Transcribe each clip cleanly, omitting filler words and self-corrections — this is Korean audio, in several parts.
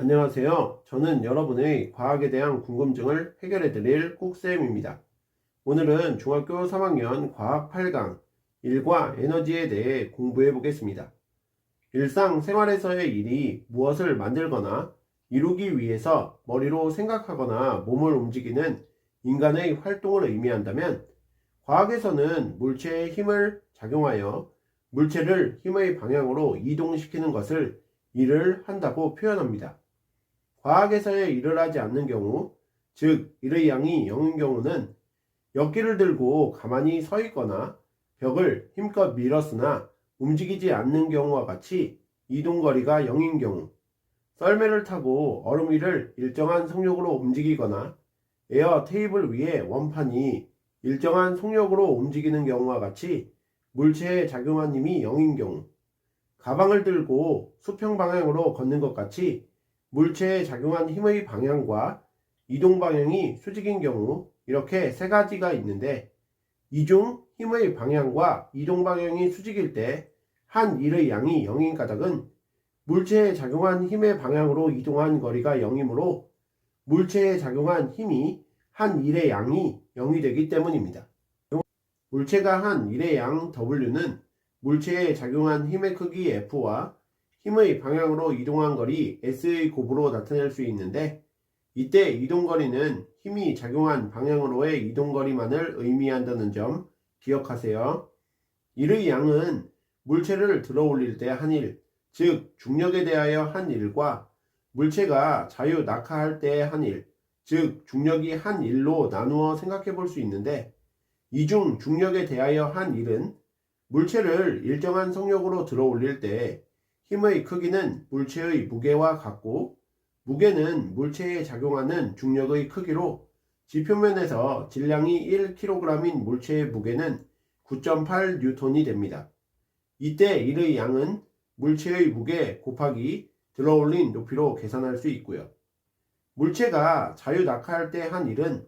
안녕하세요. 저는 여러분의 과학에 대한 궁금증을 해결해 드릴 꾹쌤입니다. 오늘은 중학교 3학년 과학 8강 일과 에너지에 대해 공부해 보겠습니다. 일상생활에서의 일이 무엇을 만들거나 이루기 위해서 머리로 생각하거나 몸을 움직이는 인간의 활동을 의미한다면, 과학에서는 물체의 힘을 작용하여 물체를 힘의 방향으로 이동시키는 것을 일을 한다고 표현합니다. 과학에서의 일을 하지 않는 경우, 즉 일의 양이 0인 경우는 역기를 들고 가만히 서 있거나 벽을 힘껏 밀었으나 움직이지 않는 경우와 같이 이동거리가 0인 경우, 썰매를 타고 얼음 위를 일정한 속력으로 움직이거나 에어 테이블 위에 원판이 일정한 속력으로 움직이는 경우와 같이 물체에 작용한 힘이 0인 경우, 가방을 들고 수평 방향으로 걷는 것 같이 물체에 작용한 힘의 방향과 이동 방향이 수직인 경우, 이렇게 세 가지가 있는데, 이 중 힘의 방향과 이동 방향이 수직일 때 한 일의 양이 0인 까닭은 물체에 작용한 힘의 방향으로 이동한 거리가 0이므로 물체에 작용한 힘이 한 일의 양이 0이 되기 때문입니다. 물체가 한 일의 양 W는 물체에 작용한 힘의 크기 F와 힘의 방향으로 이동한 거리 S의 곱으로 나타낼 수 있는데, 이때 이동거리는 힘이 작용한 방향으로의 이동거리만을 의미한다는 점 기억하세요. 일의 양은 물체를 들어 올릴 때 한 일, 즉 중력에 대하여 한 일과 물체가 자유 낙하할 때 한 일, 즉 중력이 한 일로 나누어 생각해 볼 수 있는데, 이 중 중력에 대하여 한 일은 물체를 일정한 속력으로 들어 올릴 때 힘의 크기는 물체의 무게와 같고, 무게는 물체에 작용하는 중력의 크기로 지표면에서 질량이 1kg인 물체의 무게는 9.8N이 됩니다. 이때 일의 양은 물체의 무게 곱하기 들어 올린 높이로 계산할 수 있고요. 물체가 자유 낙하할 때 한 일은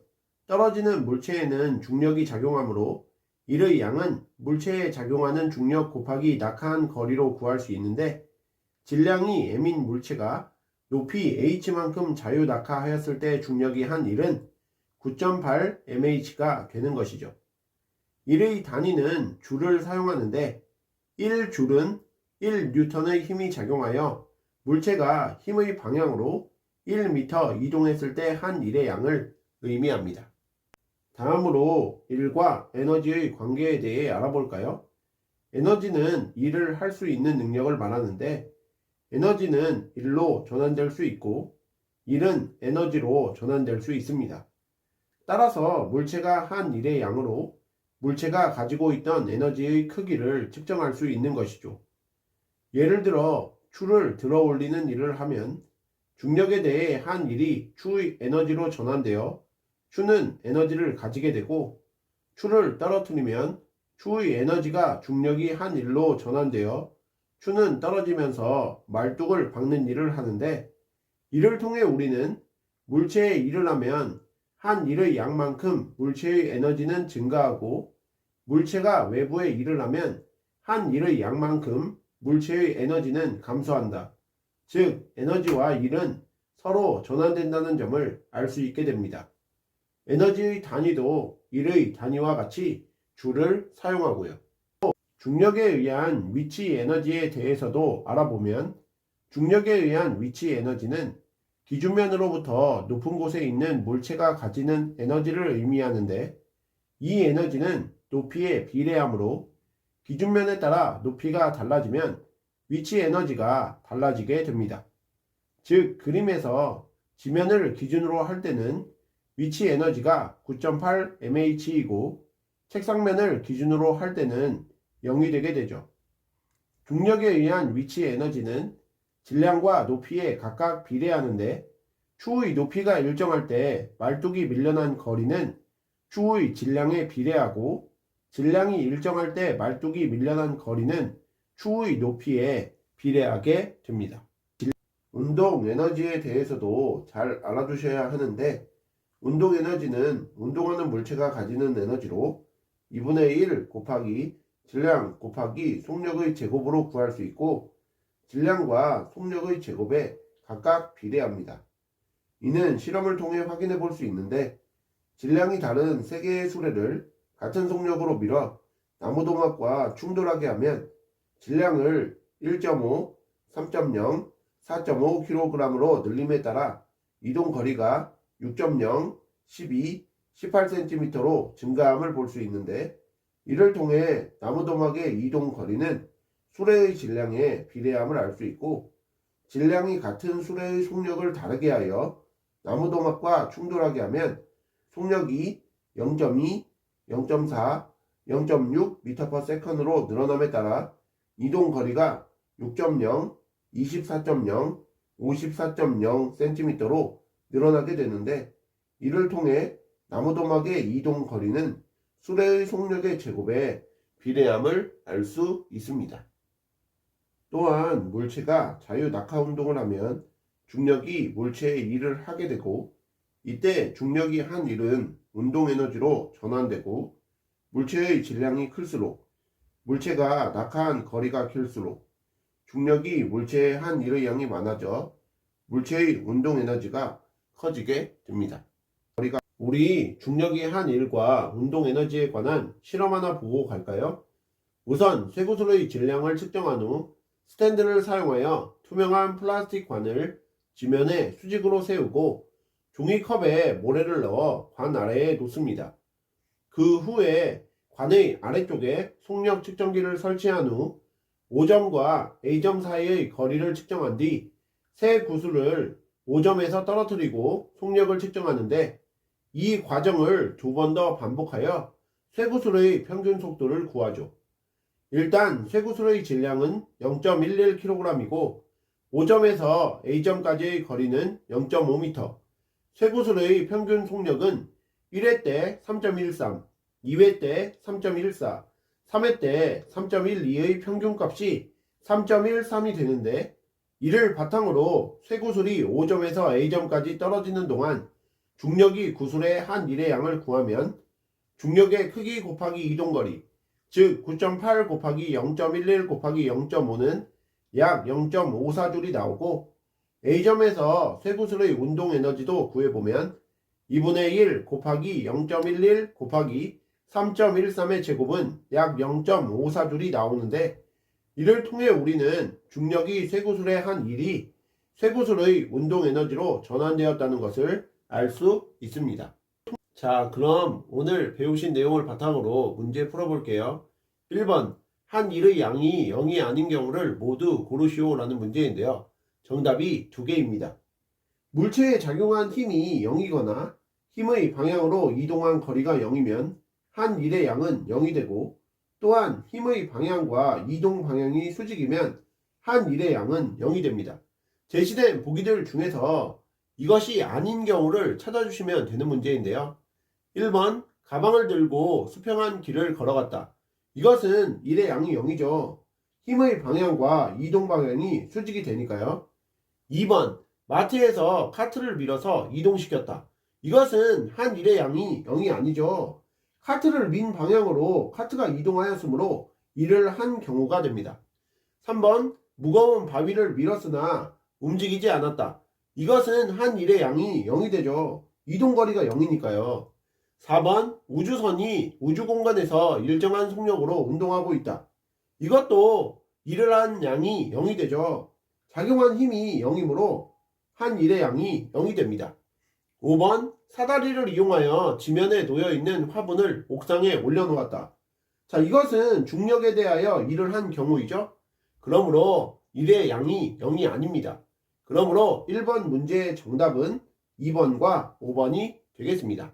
떨어지는 물체에는 중력이 작용하므로 일의 양은 물체에 작용하는 중력 곱하기 낙하한 거리로 구할 수 있는데, 질량이 m인 물체가 높이 h만큼 자유 낙하하였을 때 중력이 한 일은 9.8mh가 되는 것이죠. 일의 단위는 줄을 사용하는데, 1줄은 1N의 힘이 작용하여 물체가 힘의 방향으로 1m 이동했을 때 한 일의 양을 의미합니다. 다음으로 일과 에너지의 관계에 대해 알아볼까요? 에너지는 일을 할 수 있는 능력을 말하는데, 에너지는 일로 전환될 수 있고 일은 에너지로 전환될 수 있습니다. 따라서 물체가 한 일의 양으로 물체가 가지고 있던 에너지의 크기를 측정할 수 있는 것이죠. 예를 들어 추를 들어 올리는 일을 하면 중력에 대해 한 일이 추의 에너지로 전환되어 추는 에너지를 가지게 되고, 추를 떨어뜨리면 추의 에너지가 중력이 한 일로 전환되어 추는 떨어지면서 말뚝을 박는 일을 하는데, 이를 통해 우리는 물체에 일을 하면 한 일의 양만큼 물체의 에너지는 증가하고, 물체가 외부에 일을 하면 한 일의 양만큼 물체의 에너지는 감소한다. 즉 에너지와 일은 서로 전환된다는 점을 알 수 있게 됩니다. 에너지의 단위도 일의 단위와 같이 줄을 사용하고요. 중력에 의한 위치 에너지에 대해서도 알아보면, 중력에 의한 위치 에너지는 기준면으로부터 높은 곳에 있는 물체가 가지는 에너지를 의미하는데, 이 에너지는 높이에 비례하므로 기준면에 따라 높이가 달라지면 위치 에너지가 달라지게 됩니다. 즉 그림에서 지면을 기준으로 할 때는 위치 에너지가 9.8mh이고 책상면을 기준으로 할 때는 0이 되게 되죠. 중력에 의한 위치 에너지는 질량과 높이에 각각 비례하는데, 추의 높이가 일정할 때 말뚝이 밀려난 거리는 추의 질량에 비례하고, 질량이 일정할 때 말뚝이 밀려난 거리는 추의 높이에 비례하게 됩니다. 운동 에너지에 대해서도 잘 알아두셔야 하는데, 운동 에너지는 운동하는 물체가 가지는 에너지로 2분의 1 곱하기 질량 곱하기 속력의 제곱으로 구할 수 있고, 질량과 속력의 제곱에 각각 비례합니다. 이는 실험을 통해 확인해 볼 수 있는데 질량이 다른 세 개의 수레를 같은 속력으로 밀어 나무도막과 충돌하게 하면 질량을 1.5, 3.0, 4.5kg으로 늘림에 따라 이동 거리가 6.0, 12, 18cm로 증가함을 볼 수 있는데 이를 통해 나무도막의 이동 거리는 수레의 질량에 비례함을 알 수 있고 질량이 같은 수레의 속력을 다르게 하여 나무도막과 충돌하게 하면 속력이 0.2, 0.4, 0.6m/s로 늘어남에 따라 이동 거리가 6.0, 24.0, 54.0cm로 늘어나게 되는데 이를 통해 나무도막의 이동 거리는 수레의 속력의 제곱에 비례함을 알 수 있습니다. 또한 물체가 자유 낙하 운동을 하면 중력이 물체의 일을 하게 되고 이때 중력이 한 일은 운동 에너지로 전환되고 물체의 질량이 클수록 물체가 낙하한 거리가 길수록 중력이 물체의 한 일의 양이 많아져 물체의 운동 에너지가 커지게 됩니다. 우리 중력이 한 일과 운동 에너지에 관한 실험 하나 보고 갈까요? 우선 쇠구슬의 질량을 측정한 후 스탠드를 사용하여 투명한 플라스틱 관을 지면에 수직으로 세우고 종이컵에 모래를 넣어 관 아래에 놓습니다. 그 후에 관의 아래쪽에 속력 측정기를 설치한 후 O점과 A점 사이의 거리를 측정한 뒤 새 구슬을 O점에서 떨어뜨리고 속력을 측정하는데 이 과정을 두 번 더 반복하여 쇠구슬의 평균 속도를 구하죠. 일단 쇠구슬의 질량은 0.11kg이고 O점에서 A점까지의 거리는 0.5m, 쇠구슬의 평균 속력은 1회 때 3.13, 2회 때 3.14, 3회 때 3.12의 평균값이 3.13이 되는데 이를 바탕으로 쇠구슬이 O점에서 A점까지 떨어지는 동안 중력이 구슬의 한 일의 양을 구하면 중력의 크기 곱하기 이동거리, 즉 9.8 곱하기 0.11 곱하기 0.5는 약 0.54줄이 나오고 A점에서 쇠구슬의 운동 에너지도 구해보면 2분의 1 곱하기 0.11 곱하기 3.13의 제곱은 약 0.54줄이 나오는데 이를 통해 우리는 중력이 쇠구슬의 한 일이 쇠구슬의 운동 에너지로 전환되었다는 것을 알 수 있습니다. 자, 그럼 오늘 배우신 내용을 바탕으로 문제 풀어볼게요. 1번 한 일의 양이 0이 아닌 경우를 모두 고르시오 라는 문제인데요. 정답이 두 개입니다. 물체에 작용한 힘이 0이거나 힘의 방향으로 이동한 거리가 0이면 한 일의 양은 0이 되고 또한 힘의 방향과 이동 방향이 수직이면 한 일의 양은 0이 됩니다. 제시된 보기들 중에서 이것이 아닌 경우를 찾아주시면 되는 문제인데요. 1번 가방을 들고 수평한 길을 걸어갔다. 이것은 일의 양이 0이죠. 힘의 방향과 이동 방향이 수직이 되니까요. 2번 마트에서 카트를 밀어서 이동시켰다. 이것은 한 일의 양이 0이 아니죠. 카트를 민 방향으로 카트가 이동하였으므로 일을 한 경우가 됩니다. 3번 무거운 바위를 밀었으나 움직이지 않았다. 이것은 한 일의 양이 0이 되죠. 이동거리가 0이니까요. 4번 우주선이 우주공간에서 일정한 속력으로 운동하고 있다. 이것도 일을 한 양이 0이 되죠. 작용한 힘이 0이므로 한 일의 양이 0이 됩니다. 5번 사다리를 이용하여 지면에 놓여있는 화분을 옥상에 올려놓았다. 자, 이것은 중력에 대하여 일을 한 경우이죠. 그러므로 일의 양이 0이 아닙니다. 그러므로 1번 문제의 정답은 2번과 5번이 되겠습니다.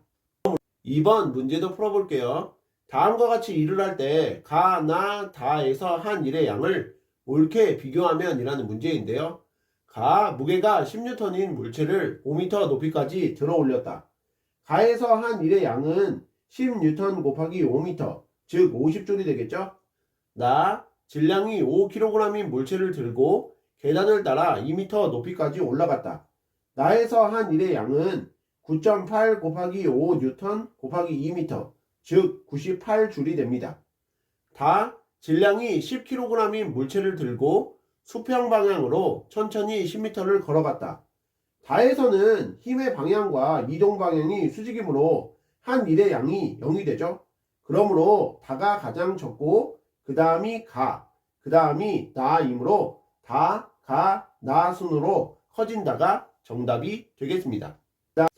2번 문제도 풀어볼게요. 다음과 같이 일을 할 때 가, 나, 다에서 한 일의 양을 옳게 비교하면 이라는 문제인데요. 가, 무게가 10N인 물체를 5m 높이까지 들어 올렸다. 가에서 한 일의 양은 10N 곱하기 5m, 즉 50줄이 되겠죠. 나, 질량이 5kg인 물체를 들고 계단을 따라 2m 높이까지 올라갔다. 나에서 한 일의 양은 9.8 곱하기 5N 곱하기 2m, 즉 98줄이 됩니다. 다 질량이 10kg인 물체를 들고 수평 방향으로 천천히 10m를 걸어갔다. 다에서는 힘의 방향과 이동 방향이 수직이므로 한 일의 양이 0이 되죠. 그러므로 다가 가장 적고 그 다음이 가, 그 다음이 나이므로 다, 가, 나 순으로 커진다가 정답이 되겠습니다.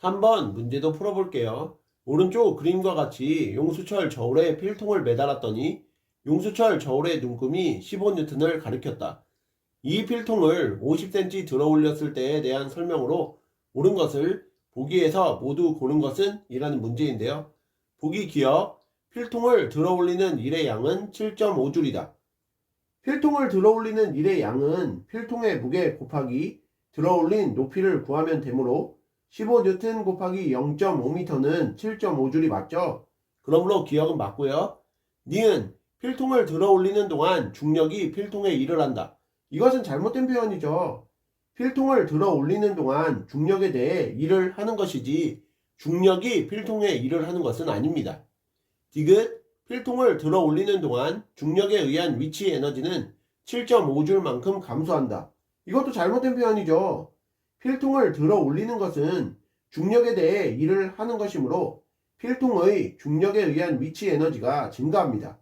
3번 문제도 풀어볼게요. 오른쪽 그림과 같이 용수철 저울에 필통을 매달았더니 용수철 저울의 눈금이 15N을 가리켰다. 이 필통을 50cm 들어 올렸을 때에 대한 설명으로 옳은 것을 보기에서 모두 고른 것은? 이라는 문제인데요. 보기 기억, 필통을 들어 올리는 일의 양은 7.5줄이다. 필통을 들어 올리는 일의 양은 필통의 무게 곱하기 들어 올린 높이를 구하면 되므로 15N 곱하기 0.5m는 7.5줄이 맞죠? 그러므로 기억은 맞고요. 니은 필통을 들어 올리는 동안 중력이 필통에 일을 한다. 이것은 잘못된 표현이죠. 필통을 들어 올리는 동안 중력에 대해 일을 하는 것이지 중력이 필통에 일을 하는 것은 아닙니다. 디귿 필통을 들어 올리는 동안 중력에 의한 위치 에너지는 7.5줄만큼 감소한다. 이것도 잘못된 표현이죠. 필통을 들어 올리는 것은 중력에 대해 일을 하는 것이므로 필통의 중력에 의한 위치 에너지가 증가합니다.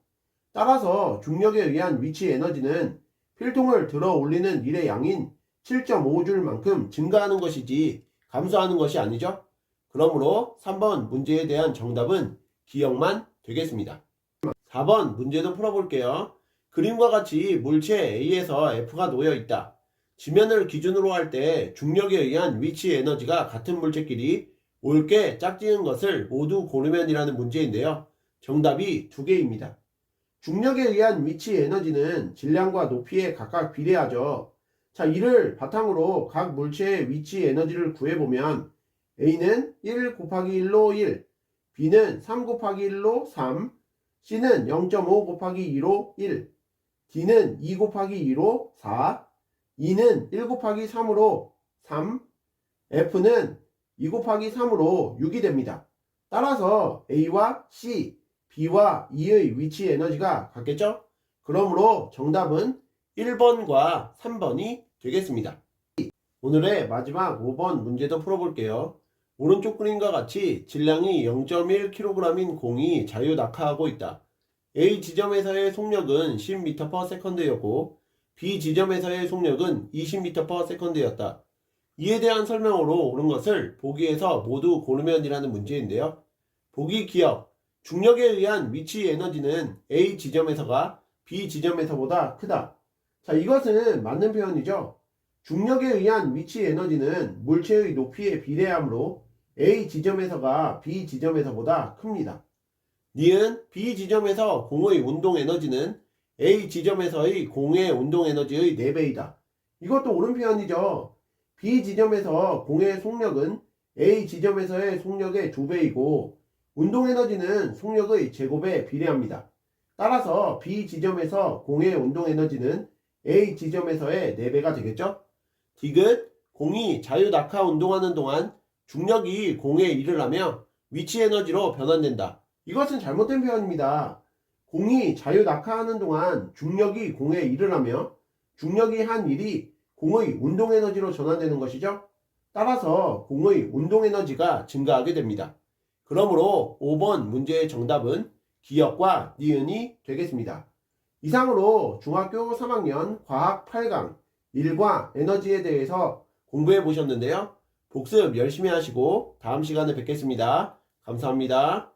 따라서 중력에 의한 위치 에너지는 필통을 들어 올리는 일의 양인 7.5줄만큼 증가하는 것이지 감소하는 것이 아니죠. 그러므로 3번 문제에 대한 정답은 기억만 되겠습니다. 4번 문제도 풀어볼게요. 그림과 같이 물체 A에서 F가 놓여 있다. 지면을 기준으로 할 때 중력에 의한 위치 에너지가 같은 물체끼리 옳게 짝지은 것을 모두 고르면 이라는 문제인데요. 정답이 두 개입니다. 중력에 의한 위치 에너지는 질량과 높이에 각각 비례하죠. 자, 이를 바탕으로 각 물체의 위치 에너지를 구해보면 A는 1 곱하기 1로 1, B는 3 곱하기 1로 3, C는 0.5 곱하기 2로 1, D는 2 곱하기 2로 4, E는 1 곱하기 3으로 3, F는 2 곱하기 3으로 6이 됩니다. 따라서 A와 C, B와 E의 위치 에너지가 같겠죠? 그러므로 정답은 1번과 3번이 되겠습니다. 오늘의 마지막 5번 문제도 풀어볼게요. 오른쪽 그림과 같이 질량이 0.1kg인 공이 자유낙하하고 있다. A 지점에서의 속력은 10m/s였고 B 지점에서의 속력은 20m/s였다. 이에 대한 설명으로 옳은 것을 보기에서 모두 고르면 이라는 문제인데요. 보기 기억, 중력에 의한 위치 에너지는 A 지점에서가 B 지점에서보다 크다. 자, 이것은 맞는 표현이죠. 중력에 의한 위치 에너지는 물체의 높이에 비례하므로 A 지점에서가 B 지점에서보다 큽니다. 니은 B 지점에서 공의 운동 에너지는 A 지점에서의 공의 운동 에너지의 4배이다. 이것도 옳은 표현이죠. B 지점에서 공의 속력은 A 지점에서의 속력의 2배이고 운동 에너지는 속력의 제곱에 비례합니다. 따라서 B 지점에서 공의 운동 에너지는 A 지점에서의 4배가 되겠죠? 디귿 공이 자유낙하 운동하는 동안 중력이 공에 일을 하며 위치 에너지로 변환된다. 이것은 잘못된 표현입니다. 공이 자유낙하하는 동안 중력이 공에 일을 하며 중력이 한 일이 공의 운동 에너지로 전환되는 것이죠. 따라서 공의 운동 에너지가 증가하게 됩니다. 그러므로 5번 문제의 정답은 기역과 니은이 되겠습니다. 이상으로 중학교 3학년 과학 8강 1과 에너지에 대해서 공부해 보셨는데요. 복습 열심히 하시고 다음 시간에 뵙겠습니다. 감사합니다.